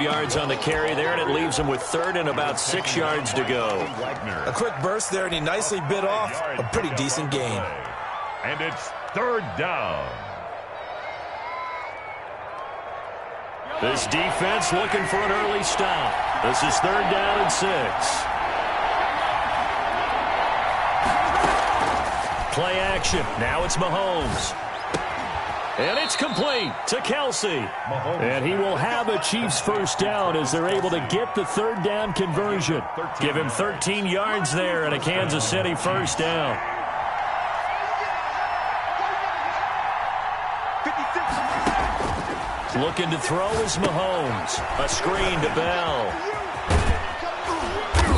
5 yards on the carry there, and it leaves him with third and about 6 yards to go. A quick burst there, and he nicely bit off a pretty decent gain. And it's third down. This defense looking for an early stop. This is third down and 6. Play action. Now it's Mahomes. And it's complete to Kelsey. And he will have a Chiefs first down as they're able to get the third down conversion. Give him 13 yards there and a Kansas City first down. Looking to throw is Mahomes. A screen to Bell.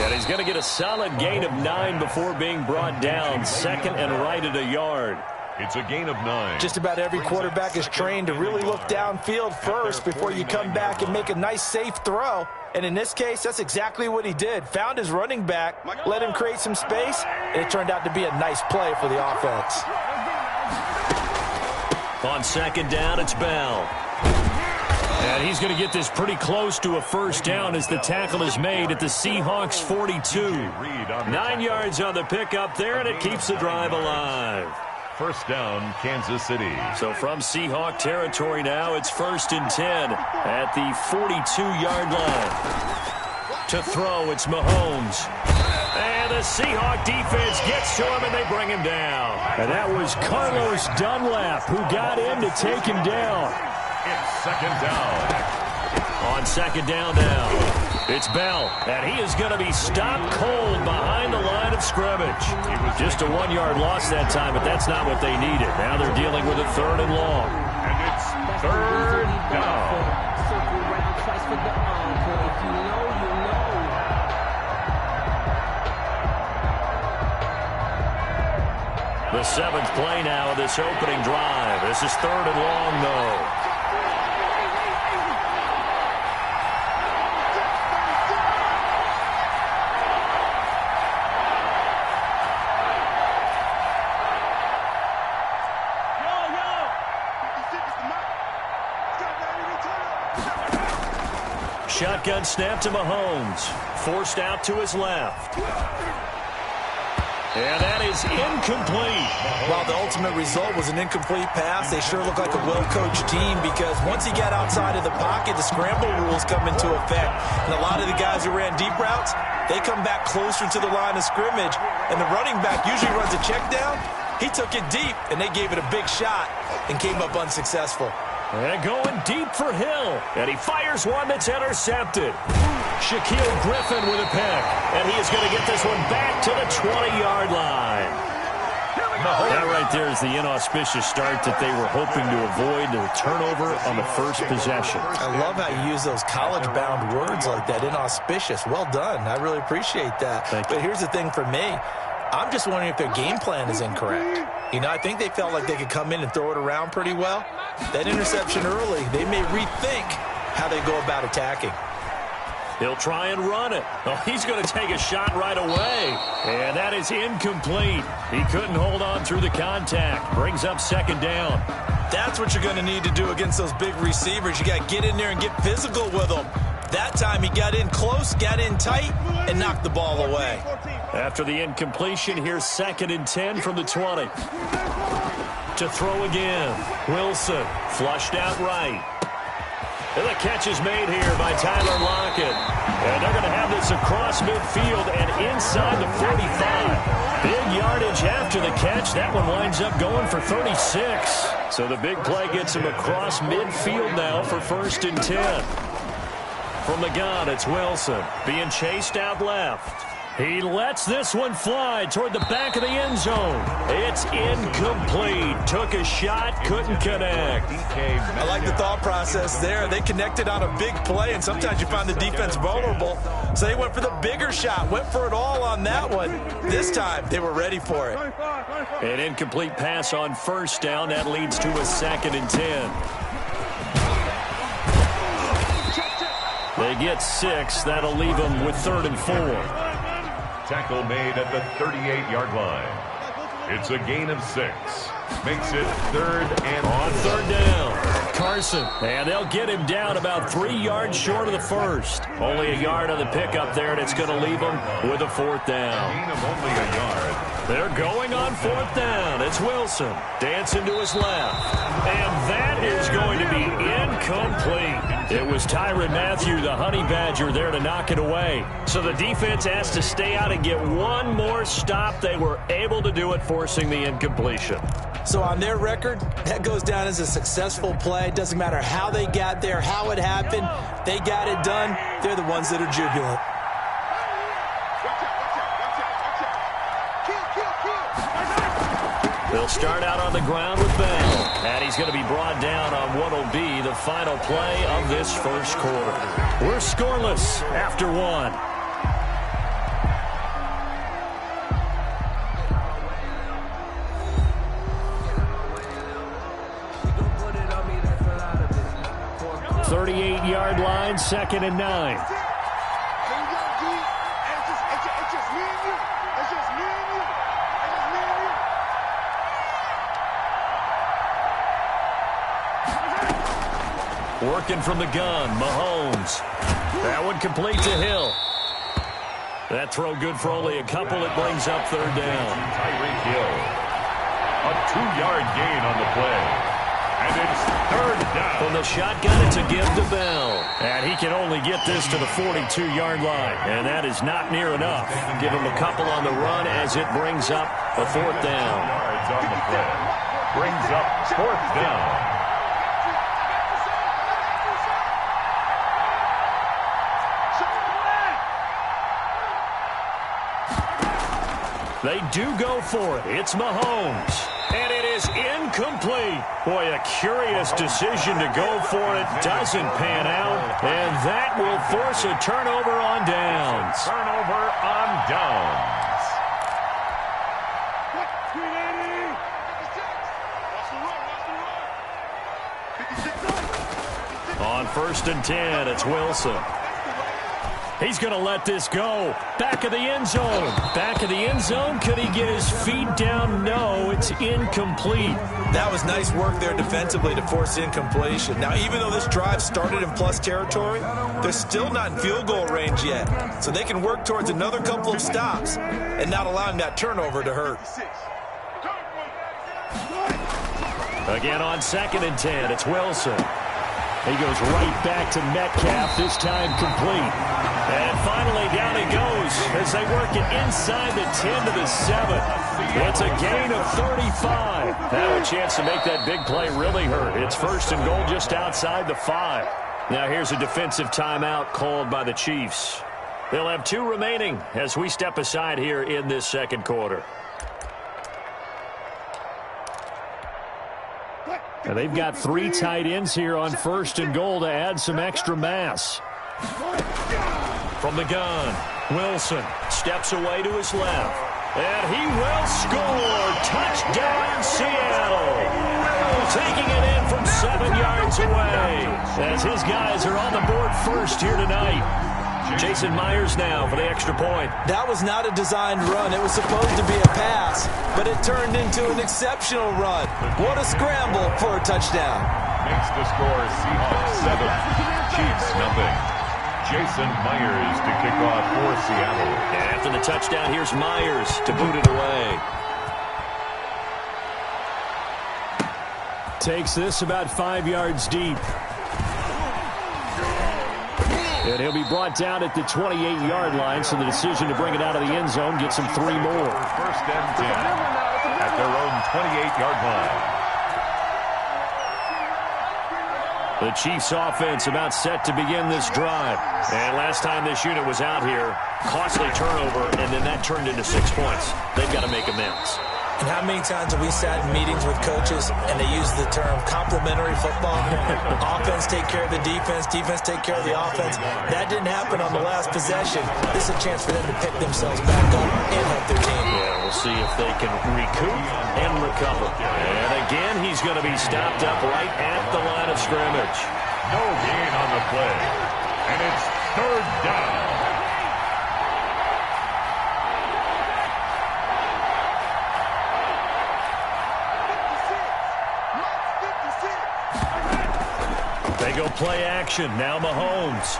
And he's going to get a solid gain of 9 before being brought down. Second and right at a yard. It's a gain of 9. Just about every quarterback is trained to really look downfield first before you come back and make a nice, safe throw. And in this case, that's exactly what he did. Found his running back, let him create some space, and it turned out to be a nice play for the offense. On second down, it's Bell. And he's going to get this pretty close to a first down as the tackle is made at the Seahawks 42. 9 yards on the pickup there, and it keeps the drive alive. First down, Kansas City. So from Seahawk territory now, it's 1st and 10 at the 42-yard line. To throw, it's Mahomes. And the Seahawk defense gets to him, and they bring him down. And that was Carlos Dunlap who got in to take him down. It's second down. On second down now, it's Bell, and he is going to be stopped cold behind the line of scrimmage. Just a 1-yard loss that time, but that's not what they needed. Now they're dealing with a third and long. And it's third down. The 7th play now of this opening drive. This is third and long, though. Shotgun snap to Mahomes. Forced out to his left. And that is incomplete. While the ultimate result was an incomplete pass, they sure look like a well-coached team because once he got outside of the pocket, the scramble rules come into effect. And a lot of the guys who ran deep routes, they come back closer to the line of scrimmage. And the running back usually runs a check down. He took it deep, and they gave it a big shot and came up unsuccessful. And going deep for Hill. And he fires one that's intercepted. Shaquille Griffin with a pick. And he is going to get this one back to the 20-yard line. That right there is the inauspicious start that they were hoping to avoid, the turnover on the first possession. I love how you use those college-bound words like that, inauspicious. Well done. I really appreciate that. But here's the thing for me. I'm just wondering if their game plan is incorrect. You know, I think they felt like they could come in and throw it around pretty well. That interception early, they may rethink how they go about attacking. He'll try and run it. Oh, he's going to take a shot right away. And that is incomplete. He couldn't hold on through the contact. Brings up second down. That's what you're going to need to do against those big receivers. You got to get in there and get physical with them. That time he got in close, got in tight, and knocked the ball away. After the incompletion, here's 2nd and 10 from the 20. To throw again. Wilson flushed out right. And the catch is made here by Tyler Lockett. And they're going to have this across midfield and inside the 45. Big yardage after the catch. That one winds up going for 36. So the big play gets him across midfield now for 1st and 10. From the gun, it's Wilson being chased out left. He lets this one fly toward the back of the end zone. It's incomplete. Took a shot, couldn't connect. I like the thought process there. They connected on a big play, and sometimes you find the defense vulnerable. So they went for the bigger shot, went for it all on that one. This time, they were ready for it. An incomplete pass on first down. That leads to a 2nd and 10. They get 6. That'll leave them with 3rd and 4. Tackle made at the 38-yard line. It's a gain of 6. Makes it 3rd and on 3rd down. Carson. And they'll get him down about 3 yards short of the first. Only a yard on the pickup there, and it's going to leave them with a fourth down. Gain of only a yard. They're going on fourth down. It's Wilson. Dancing to his left. And that is going to be incomplete. It was Tyrann Mathieu, the Honey Badger, there to knock it away. So the defense has to stay out and get one more stop. They were able to do it, forcing the incompletion. So on their record, that goes down as a successful play. It doesn't matter how they got there, how it happened. They got it done. They're the ones that are jubilant. They'll start out on the ground with Bell. And he's going to be brought down on what will be the final play of this first quarter. We're scoreless after one. The 38-yard line, 2nd and 9. Working from the gun, Mahomes. That one complete to Hill. That throw good for only a couple. It brings up third down. Tyreek Hill. A 2-yard gain on the play. And it's third down. From the shotgun, it's a give to Bell. And he can only get this to the 42-yard line. And that is not near enough. Give him a couple on the run as it brings up a fourth down. Yards on the play. Brings up fourth down. They do go for it. It's Mahomes. And it is incomplete. Boy, a curious decision to go for it. Doesn't pan out. And that will force a turnover on downs. Turnover on downs. On 1st and 10, it's Wilson. He's going to let this go. Back of the end zone. Back of the end zone. Could he get his feet down? No, it's incomplete. That was nice work there defensively to force incompletion. Now, even though this drive started in plus territory, they're still not in field goal range yet. So they can work towards another couple of stops and not allowing that turnover to hurt. Again on 2nd and 10, it's Wilson. He goes right back to Metcalf, this time complete. And finally down he goes as they work it inside the 10 to the 7. It's a gain of 35. Now a chance to make that big play really hurt. It's 1st and goal just outside the 5. Now here's a defensive timeout called by the Chiefs. They'll have 2 remaining as we step aside here in this second quarter. And they've got 3 tight ends here on 1st and goal to add some extra mass. From the gun, Wilson steps away to his left. And he will score. Touchdown, Seattle. Taking it in from 7 yards away. As his guys are on the board first here tonight. Jason Myers now for the extra point. That was not a designed run. It was supposed to be a pass, but it turned into an exceptional run. What a scramble for a touchdown. Makes the score Seahawks 7, Chiefs 0. Jason Myers to kick off for Seattle. And after the touchdown, here's Myers to boot it away. Takes this about 5 yards deep. And he'll be brought down at the 28-yard line, so the decision to bring it out of the end zone gets him 3 more. 1st and 10 at their own 28-yard line. The Chiefs offense about set to begin this drive. And last time this unit was out here, costly turnover, and then that turned into 6 points. They've got to make amends. And how many times have we sat in meetings with coaches and they use the term complementary football? Offense take care of the defense, defense take care of the offense. That didn't happen on the last possession. This is a chance for them to pick themselves back up and help their team. Yeah, we'll see if they can recoup and recover. And again, he's going to be stopped up right at the line of scrimmage. No gain on the play. And it's third down. play action. Now Mahomes.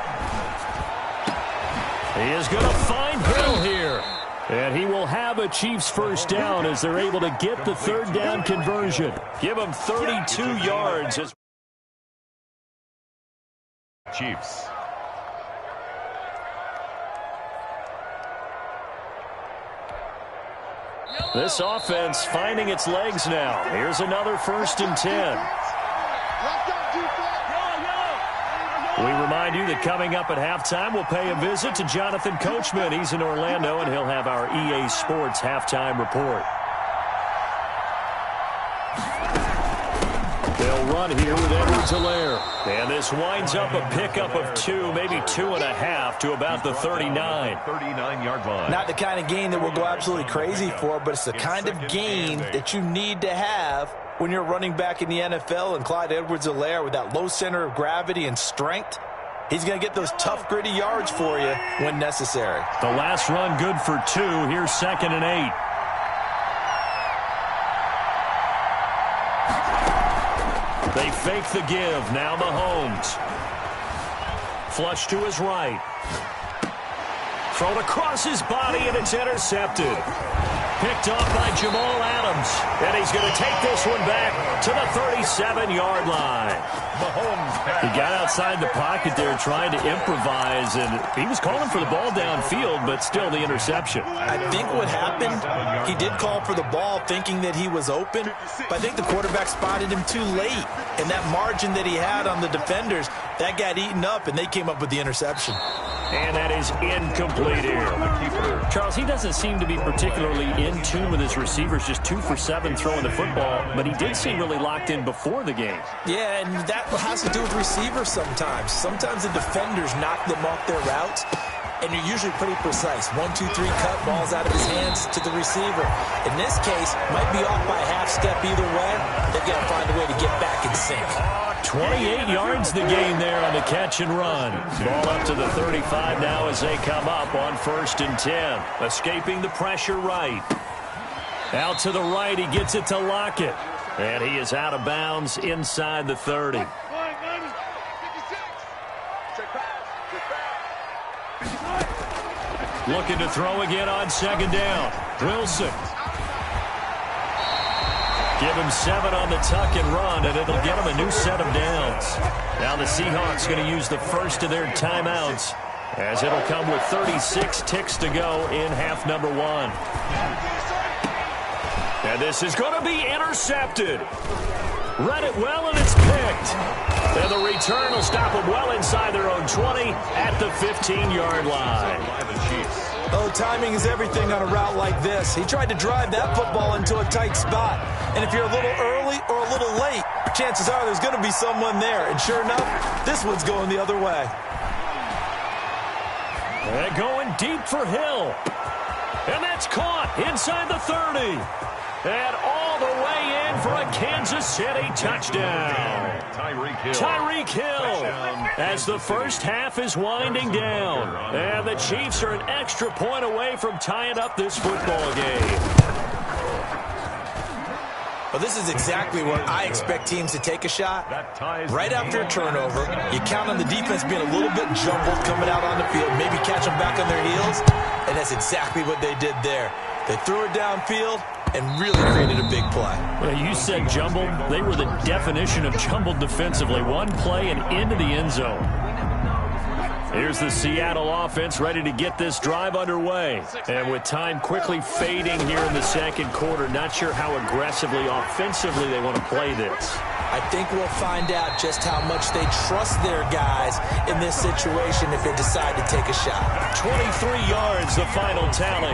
He is going to find Hill here. And he will have a Chiefs first down as they're able to get the third down conversion. Give him 32 yards. Chiefs. This offense finding its legs now. Here's another 1st and 10. We remind you that coming up at halftime, we'll pay a visit to Jonathan Coachman. He's in Orlando, and he'll have our EA Sports halftime report. They'll run here with Edwards-Helaire. And this winds up a pickup of 2, maybe 2.5 to about the 39. 39-yard line. Not the kind of gain that we'll go absolutely crazy for, but it's the kind of gain that you need to have when you're running back in the NFL. And Clyde Edwards-Helaire, with that low center of gravity and strength, he's going to get those tough, gritty yards for you when necessary. The last run good for 2. Here's 2nd and 8. They fake the give. Now Mahomes. Flush to his right. Thrown across his body, and it's intercepted. Picked off by Jamal Adams. And he's going to take this one back to the 37-yard line. Mahomes. He got outside the pocket there trying to improvise, and he was calling for the ball downfield, but still the interception. I think what happened, he did call for the ball thinking that he was open, but I think the quarterback spotted him too late. And that margin that he had on the defenders, that got eaten up, and they came up with the interception. And that is incomplete here. Charles, he doesn't seem to be particularly in tune with his receivers, just 2 for 7 throwing the football, but he did seem really locked in before the game. Yeah, and that has to do with receivers sometimes. Sometimes the defenders knock them off their routes, and you're usually pretty precise. 1, 2, 3 cut, balls out of his hands to the receiver. In this case, might be off by a half step either way. They've got to find a way to get back in sync. 28 yards the gain there on the catch and run. Ball up to the 35 now as they come up on 1st and 10. Escaping the pressure right. Out to the right, he gets it to Lockett. And he is out of bounds inside the 30. Looking to throw again on 2nd down. Wilson. Give him 7 on the tuck and run, and it'll get him a new set of downs. Now the Seahawks going to use the first of their timeouts, as it'll come with 36 ticks to go in half number 1. And this is going to be intercepted. Read it well, and it's picked. And the return will stop them well inside their own 20 at the 15-yard line. Oh, timing is everything on a route like this. He tried to drive that football into a tight spot. And if you're a little early or a little late, chances are there's going to be someone there. And sure enough, this one's going the other way. And going deep for Hill. And that's caught inside the 30. And all the way in for a Kansas City touchdown. Tyreek Hill as the first half is winding down. And the Chiefs are an extra point away from tying up this football game. Well, this is exactly where I expect teams to take a shot. Right after a turnover, you count on the defense being a little bit jumbled coming out on the field, maybe catch them back on their heels, and that's exactly what they did there. They threw it downfield and really created a big play. Well, you said jumbled. They were the definition of jumbled defensively. One play and into the end zone. Here's the Seattle offense ready to get this drive underway. And with time quickly fading here in the second quarter, not sure how aggressively, offensively they want to play this. I think we'll find out just how much they trust their guys in this situation if they decide to take a shot. 23 yards, the final tally.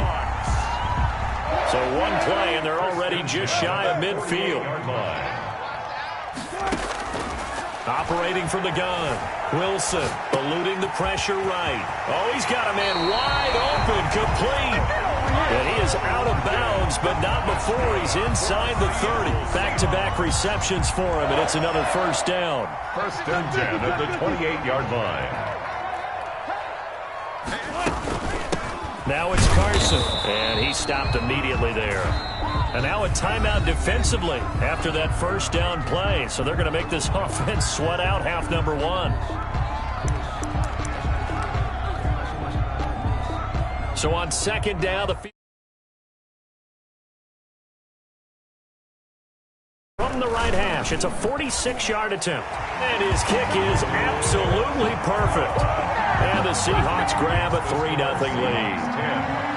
So one play, and they're already just shy of midfield. Operating from the gun. Wilson eluding the pressure right. Oh, he's got a man wide open, complete. And he is out of bounds, but not before he's inside the 30. Back-to-back receptions for him, and it's another first down. 1st and 10 at the 28-yard line. Now it's Carson, and he stopped immediately there. And now a timeout defensively after that first down play. So they're going to make this offense sweat out half number one. So on second down, from the right hash, it's a 46-yard attempt. And his kick is absolutely perfect. And the Seahawks grab a 3-0 lead.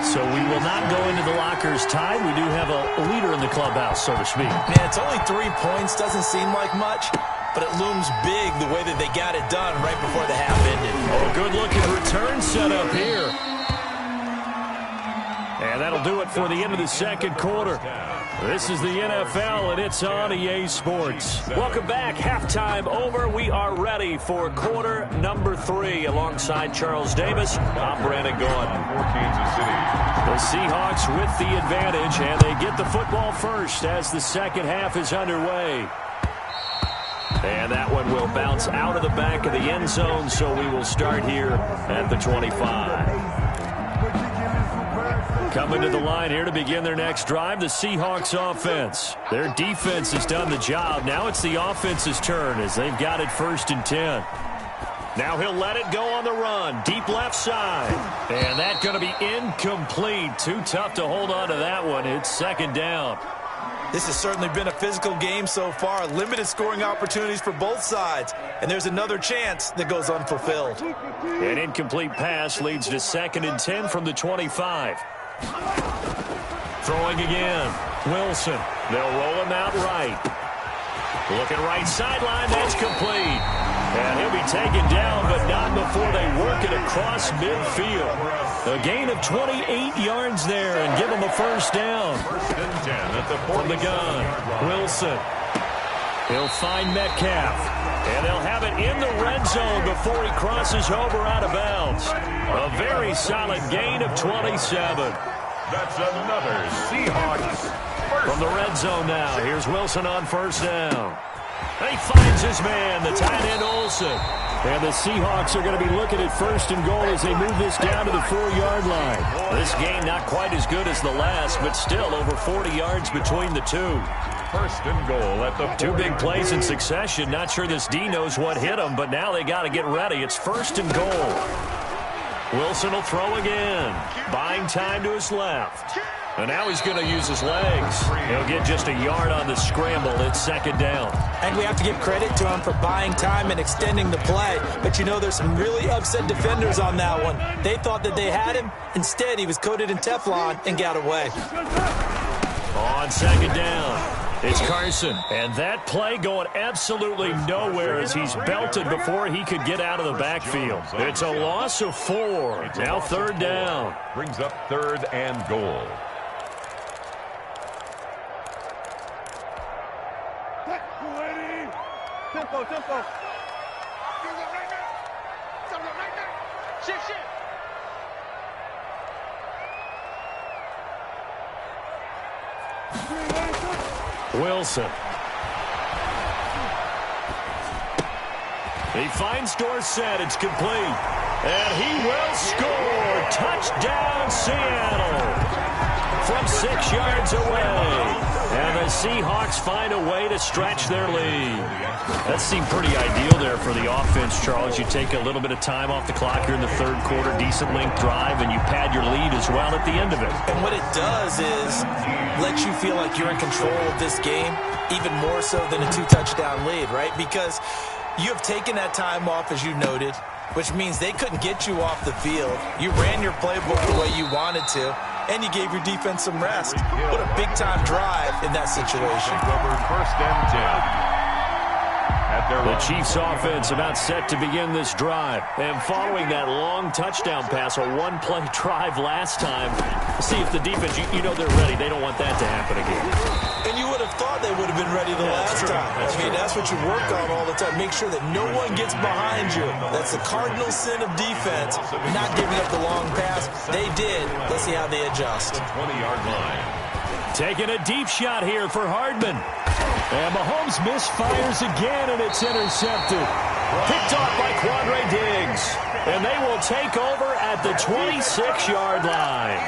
So we will not go into the lockers tied. We do have a leader in the clubhouse, so to speak. Man, it's only 3 points. Doesn't seem like much, but it looms big the way that they got it done right before the half ended. Oh, good-looking return set up here. And that'll do it for the end of the second quarter. This is the NFL, and it's on EA Sports. Welcome back. Halftime over. We are ready for quarter number 3. Alongside Charles Davis, I'm Brandon Gordon. For Kansas City. The Seahawks with the advantage, and they get the football first as the second half is underway. And that one will bounce out of the back of the end zone, so we will start here at the 25. Coming to the line here to begin their next drive, the Seahawks offense. Their defense has done the job. Now it's the offense's turn as they've got it 1st and 10. Now he'll let it go on the run. Deep left side. And that's going to be incomplete. Too tough to hold on to that one. It's second down. This has certainly been a physical game so far. Limited scoring opportunities for both sides. And there's another chance that goes unfulfilled. An incomplete pass leads to 2nd and 10 from the 25. Throwing again. Wilson. They'll roll him out right. Looking right sideline. That's complete. And he'll be taken down, but not before they work it across midfield. A gain of 28 yards there and give him a first down. 1st and 10 at the 40. From the gun. Wilson. He'll find Metcalf. And they'll have it in the red zone before he crosses over out of bounds. A very solid gain of 27. That's another Seahawks. From the red zone now, here's Wilson on first down. He finds his man, the tight end Olsen. And the Seahawks are going to be looking at 1st and goal as they move this down to the 4-yard line. This game not quite as good as the last, but still over 40 yards between the two. 1st and goal at the 40. 2 big plays in succession. Not sure this D knows what hit him, but now they got to get ready. It's 1st and goal. Wilson will throw again. Buying time to his left. And now he's going to use his legs. He'll get just a yard on the scramble. It's 2nd down. And we have to give credit to him for buying time and extending the play. But you know, there's some really upset defenders on that one. They thought that they had him. Instead, he was coated in Teflon and got away. On 2nd down. It's Carson, and that play going absolutely nowhere as he's belted before he could get out of the backfield. It's a loss of 4. Now 3rd down. Brings up 3rd and goal. Tempo. Shift. Wilson. He finds Dorsett. It's complete. And he will score. Touchdown, Seattle. From 6 yards away. And the Seahawks find a way to stretch their lead. That seemed pretty ideal there for the offense, Charles. You take a little bit of time off the clock here in the 3rd quarter, decent length drive, and you pad your lead as well at the end of it. And what it does is let you feel like you're in control of this game, even more so than a 2-touchdown lead, right? Because you have taken that time off, as you noted, which means they couldn't get you off the field. You ran your playbook the way you wanted to, and you gave your defense some rest. What a big-time drive in that situation. Over 1st and 10. The Chiefs offense about set to begin this drive. And following that long touchdown pass, a 1-play drive last time, see if the defense, you know they're ready. They don't want that to happen again. And you would have thought they would have been ready the last time. That's what you work on all the time. Make sure that no one gets behind you. That's the cardinal sin of defense, not giving up the long pass. They did. Let's see how they adjust. 20-yard line. Taking a deep shot here for Hardman. And Mahomes misfires again, and it's intercepted. Picked off by Quandre Diggs. And they will take over at the 26-yard line.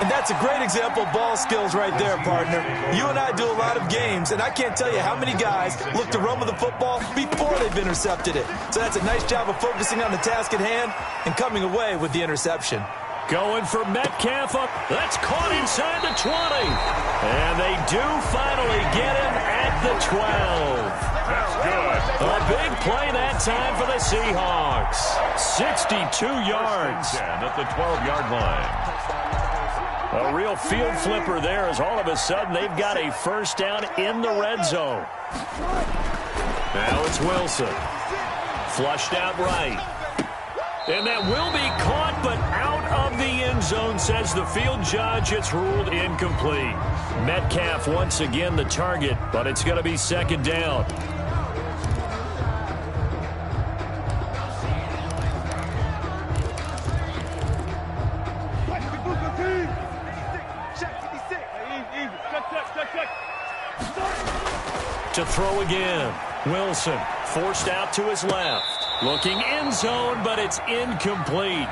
And that's a great example of ball skills right there, partner. You and I do a lot of games, and I can't tell you how many guys look to run with the football before they've intercepted it. So that's a nice job of focusing on the task at hand and coming away with the interception. Going for Metcalf up. That's caught inside the 20. And they do finally get him at the 12. That's good. A big play that time for the Seahawks. 62 yards. 10 at the 12-yard line. A real field flipper there as all of a sudden they've got a first down in the red zone. Now it's Wilson. Flushed out right. And that will be caught, but out of the end zone, says the field judge. It's ruled incomplete. Metcalf once again the target, but it's going to be second down. To throw again. Wilson forced out to his left. Looking end zone, but it's incomplete.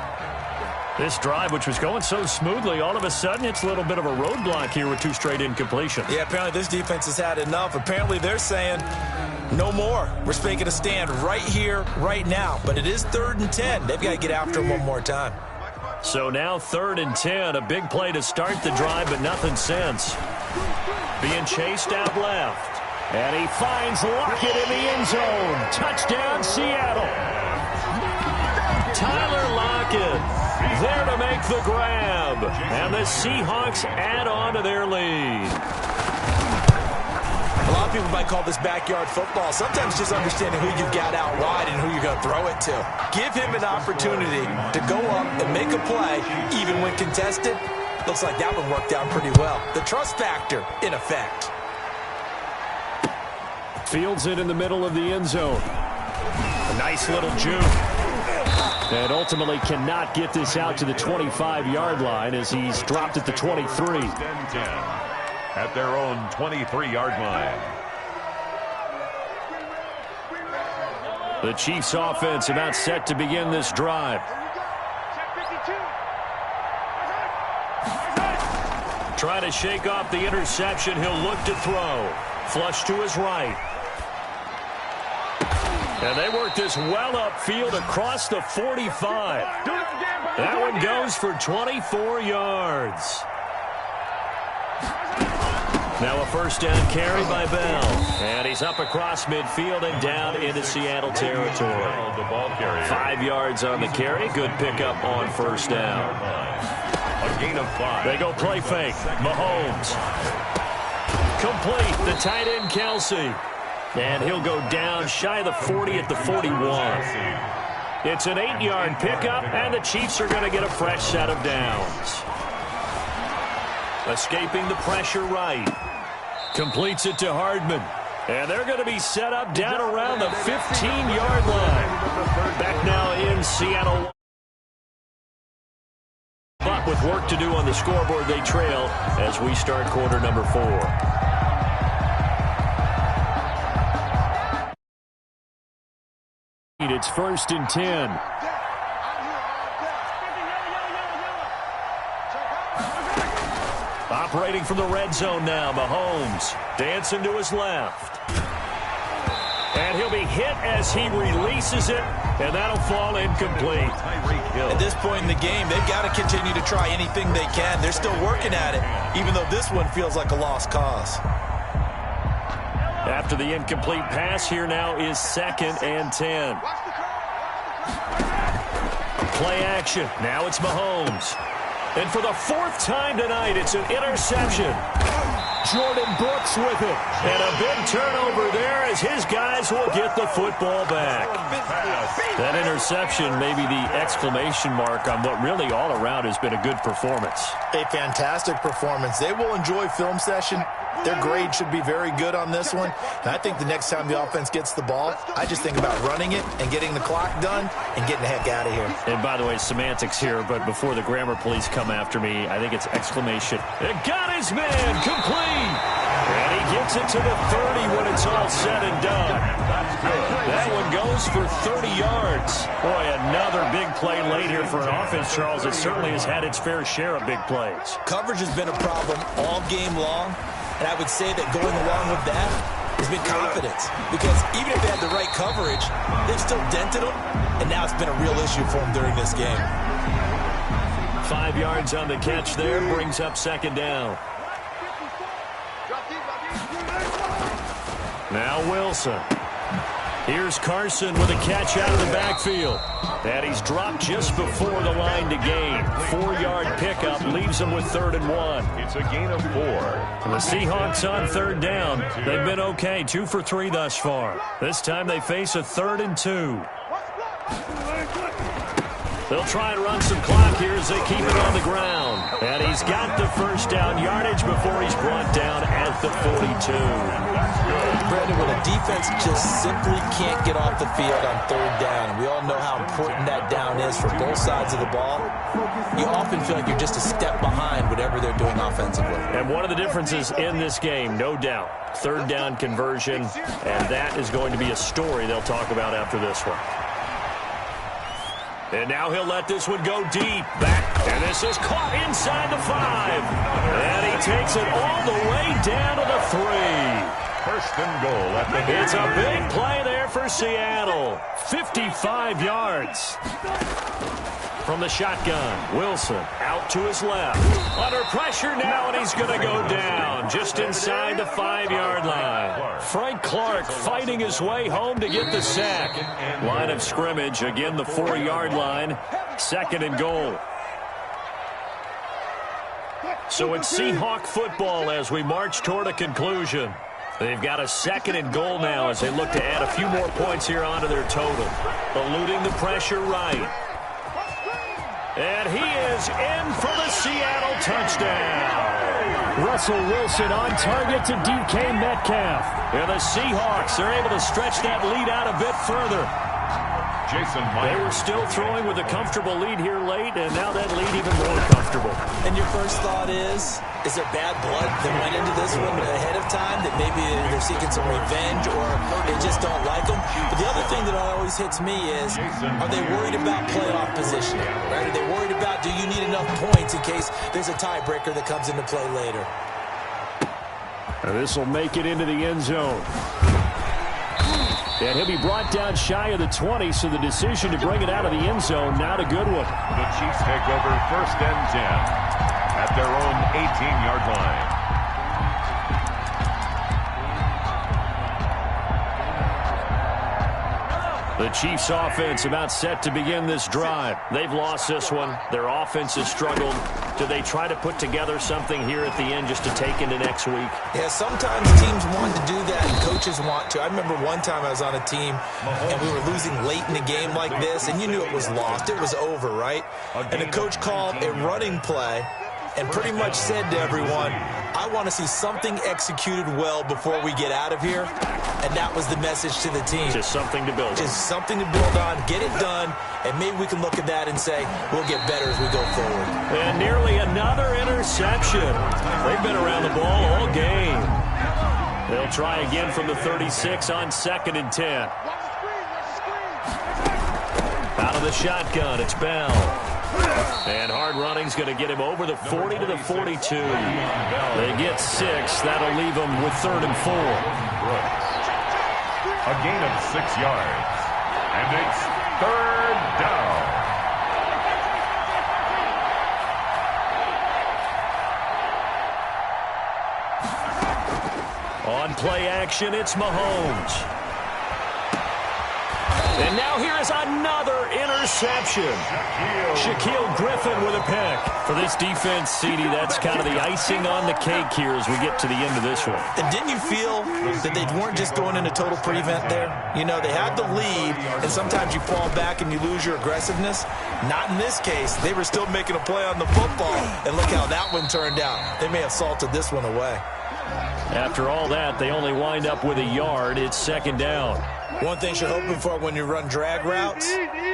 This drive, which was going so smoothly, all of a sudden it's a little bit of a roadblock here with 2 straight incompletions. Yeah, apparently this defense has had enough. Apparently they're saying no more. We're making a stand right here, right now. But it is 3rd and 10. They've got to get after him one more time. So now 3rd and 10. A big play to start the drive, but nothing since. Being chased out left. And he finds Lockett in the end zone. Touchdown, Seattle. Tyler Lockett there to make the grab. And the Seahawks add on to their lead. A lot of people might call this backyard football. Sometimes just understanding who you've got out wide and who you're going to throw it to. Give him an opportunity to go up and make a play, even when contested. Looks like that one worked out pretty well. The trust factor in effect. Fields it in the middle of the end zone. A nice little juke. And ultimately cannot get this out to the 25-yard line as he's dropped at the 23. 10 at their own 23-yard line. The Chiefs offense about set to begin this drive. Trying to shake off the interception. He'll look to throw. Flush to his right. And they work this well upfield across the 45. That one goes for 24 yards. Now a first down carry by Bell. And he's up across midfield and down into Seattle territory. 5 yards on the carry. Good pickup on first down. A gain of 5. They go play fake. Mahomes. Complete. The tight end, Kelsey. And he'll go down shy of the 40 at the 41. It's an 8-yard pickup, and the Chiefs are going to get a fresh set of downs. Escaping the pressure right. Completes it to Hardman. And they're going to be set up down around the 15-yard line. Back now in Seattle. But with work to do on the scoreboard, they trail as we start quarter number 4. It's 1st and 10. Operating from the red zone now, Mahomes dancing to his left. And he'll be hit as he releases it, and that'll fall incomplete. At this point in the game, they've got to continue to try anything they can. They're still working at it, even though this one feels like a lost cause. After the incomplete pass, here now is 2nd and 10. Play action. Now it's Mahomes. And for the 4th time tonight, it's an interception. Jordan Brooks with it. And a big turnover there as his guys will get the football back. That interception may be the exclamation mark on what really all around has been a good performance. A fantastic performance. They will enjoy film session. Their grade should be very good on this one. And I think the next time the offense gets the ball, I just think about running it and getting the clock done and getting the heck out of here. And by the way, semantics here, but before the grammar police come after me, I think it's exclamation. It got his man complete. And he gets it to the 30 when it's all said and done. That one goes for 30 yards. Boy, another big play late here for an offense, Charles. It certainly has had its fair share of big plays. Coverage has been a problem all game long, and I would say that going along with that has been confidence. Because even if they had the right coverage, they've still dented them, and now it's been a real issue for them during this game. 5 yards on the catch there, brings up second down. Now Wilson. Here's Carson with a catch out of the backfield. And he's dropped just before the line to gain. 4-yard pickup leaves him with 3rd and 1. It's a gain of 4. And the Seahawks on 3rd down. They've been okay, 2 for 3 thus far. This time they face a 3rd and 2. They'll try and run some clock here as they keep it on the ground. And he's got the first down yardage before he's brought down at the 42. Brandon, when a defense just simply can't get off the field on 3rd down, and we all know how important that down is for both sides of the ball, you often feel like you're just a step behind whatever they're doing offensively. And one of the differences in this game, no doubt, 3rd down conversion, and that is going to be a story they'll talk about after this one. And now he'll let this one go deep. Back, and this is caught inside the 5. And he takes it all the way down to the 3. First and goal at the It's a big play there for Seattle. 55 yards. From the shotgun, Wilson out to his left. Under pressure now, and he's going to go down just inside the 5-yard line. Frank Clark fighting his way home to get the sack. Line of scrimmage, again the 4-yard line. 2nd and goal. So it's Seahawk football as we march toward a conclusion. They've got a 2nd and goal now as they look to add a few more points here onto their total. Eluding the pressure right. And he is in for the Seattle touchdown. Russell Wilson on target to DK Metcalf. And the Seahawks are able to stretch that lead out a bit further. Jason Myers. They were still throwing with a comfortable lead here late, and now that lead even more comfortable. And your first thought is there bad blood that went into this one ahead of time, that maybe they're seeking some revenge or they just don't like them? But the other thing that always hits me is, are they worried about playoff positioning? Right? Are they worried about, do you need enough points in case there's a tiebreaker that comes into play later? And this will make it into the end zone. And he'll be brought down shy of the 20, so the decision to bring it out of the end zone, not a good one. The Chiefs take over 1st and 10 at their own 18-yard line. The Chiefs offense about set to begin this drive. They've lost this one. Their offense has struggled. Do they try to put together something here at the end just to take into next week? Yeah, sometimes teams want to do that and coaches want to. I remember one time I was on a team and we were losing late in the game like this, and you knew it was lost. It was over, right? And the coach called a running play and pretty much said to everyone, I want to see something executed well before we get out of here. And that was the message to the team. Just something to build on. Just something to build on, get it done, and maybe we can look at that and say, we'll get better as we go forward. And nearly another interception. They've been around the ball all game. They'll try again from the 36 on 2nd and 10. Out of the shotgun, it's Bell. And hard running's going to get him over the 40 to the 42. They get 6. That'll leave them with 3rd and 4. A gain of 6 yards. And it's 3rd down. On play action, it's Mahomes. And now here is another interception. Shaquille Griffin with a pick. For this defense, CD, that's kind of the icing on the cake here as we get to the end of this one. And didn't you feel that they weren't just throwing in a total prevent there? You know, they had the lead, and sometimes you fall back and you lose your aggressiveness. Not in this case. They were still making a play on the football, and look how that one turned out. They may have salted this one away. After all that, they only wind up with a yard. It's 2nd down. One thing you're hoping for when you run drag routes,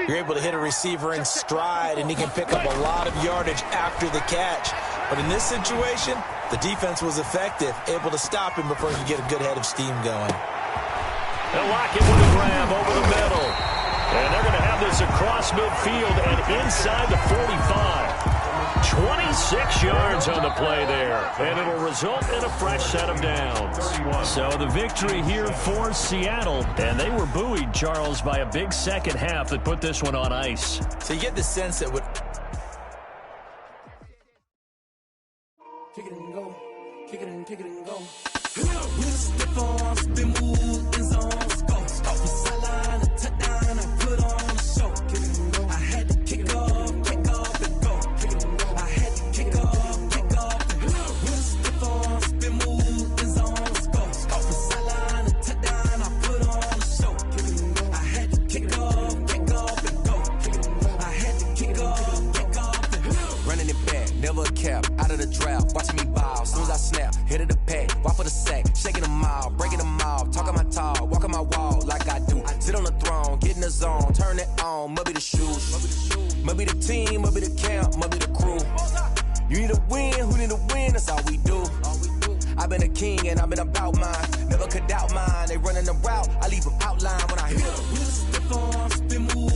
you're able to hit a receiver in stride, and he can pick up a lot of yardage after the catch. But in this situation, the defense was effective, able to stop him before he could get a good head of steam going. They'll lock it with a grab over the middle. And they're going to have this across midfield and inside the 45. 26 yards on the play there, and it'll result in a fresh set of downs. So the victory here for Seattle, and they were buoyed, Charles, by a big second half that put this one on ice. So you get the sense that kick it and go, kick it and go. With stiff arms, spin move, in zones, go. Off the sideline, a touchdown, I put on a show. Kick it and go. I had to kick off and go. Kick it and go. I had to kick off and go. With stiff arms, spin move, in zones, go. Off the sideline, a touchdown, I put on a show. Kick it and go. I had to kick off and go. Kick it and go. I had to kick off and go. Running it back, never a cap, out of the draft, watching me ball. Soon as I snap, hit of the pack, walk for the sack, shaking them out, breaking them out, talking my talk, walking my wall like I do. Sit on the throne, get in the zone, turn it on, must be the shoes, must be the team, must be the camp, must be the crew. You need a win, who need a win, that's all we do. I've been a king and I've been about mine, never could doubt mine. They running the route, I leave them outline when I hit them.